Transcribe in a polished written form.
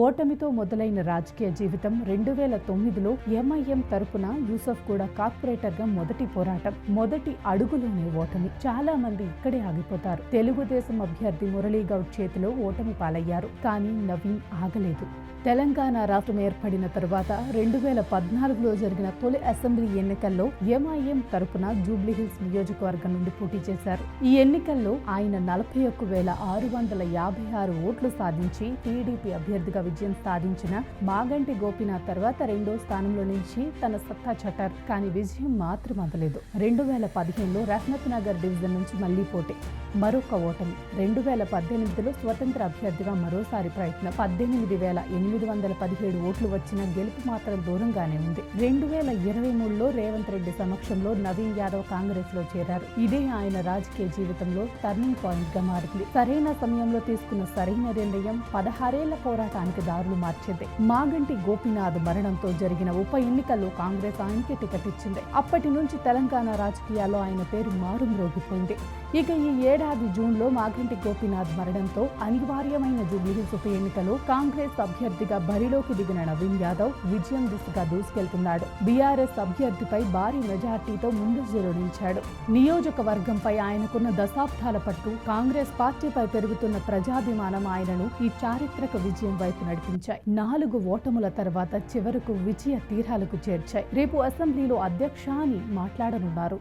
ఓటమితో మొదలైన రాజకీయ జీవితం 2009లో ఎంఐఎం తరపున యూసఫ్ కూడా కార్పొరేటర్గా మొదటి పోరాటం, మొదటి అడుగులోనే ఓటమి. చాలా మంది ఇక్కడే ఆగిపోతారు. తెలుగుదేశం అభ్యర్థి మురళీగౌడ్ చేతిలో ఓటమి పాలయ్యారు. కానీ నవీన్ ఆగలేదు. తెలంగాణ రాష్ట్రం ఏర్పడిన తరువాత 2014లో జరిగిన తొలి అసెంబ్లీ ఎన్నికల్లో ఎంఐఎం తరపున జూబ్లీహిల్స్ నియోజకవర్గం నుండి పోటీ చేశారు. ఈ ఎన్నికల్లో ఆయన 41,656 ఓట్లు సాధించి టీడీపీ అభ్యర్థిగా విజయం సాధించిన మాగంటి గోపీనాథ్ తర్వాత రెండో స్థానంలో నుంచి తన సత్తా చాటారు. కానీ విజయం మాత్రం అందలేదు. 2015లో రహమత్ నగర్ డివిజన్ నుంచి మళ్లీ పోటీ, మరొక ఓటమి. 2018లో స్వతంత్ర అభ్యర్థిగా మరోసారి ప్రయత్నం. 18,817 ఓట్లు వచ్చిన గెలుపు మాత్రం దూరంగానే ఉంది. 2023లో రేవంత్ రెడ్డి సమక్షంలో నవీన్ యాదవ్ కాంగ్రెస్ లో చేరారు. ఇదే ఆయన రాజకీయ జీవితంలో టర్నింగ్ పాయింట్ గా మారింది. సరైన సమయంలో తీసుకున్న సరైన నిర్ణయం 16 ఏళ్ల పోరాటానికి దారులు మార్చింది. మాగంటి గోపీనాథ్ మరణంతో జరిగిన ఉప ఎన్నికల్లో కాంగ్రెస్ ఆయనకి టికెట్ ఇచ్చింది. అప్పటి నుంచి తెలంగాణ రాజకీయాల్లో ఆయన పేరు మారుమ్రోగిపోయింది. ఇక ఈ ఏడాది జూన్లో మాగంటి గోపీనాథ్ మరణంతో అనివార్యమైన జూబ్లీహిల్స్ ఉప ఎన్నికలో కాంగ్రెస్ అభ్యర్థిగా బరిలోకి దిగిన నవీన్ యాదవ్ విజయం దిశగా దూసుకెళ్తున్నాడు. బీఆర్ఎస్ అభ్యర్థిపై భారీ మెజార్టీతో ముందంజలో నిలిచాడు. నియోజకవర్గంపై ఆయనకున్న దశాబ్దాల పట్టు, కాంగ్రెస్ పార్టీపై పెరుగుతున్న ప్రజాభిమానం ఆయనను ఈ చారిత్రక విజయం వైపు నడిపించాయి. 4 ఓటముల తర్వాత చివరకు విజయ తీరాలకు చేర్చాయి. రేపు అసెంబ్లీలో అధ్యక్ష అని మాట్లాడనున్నారు.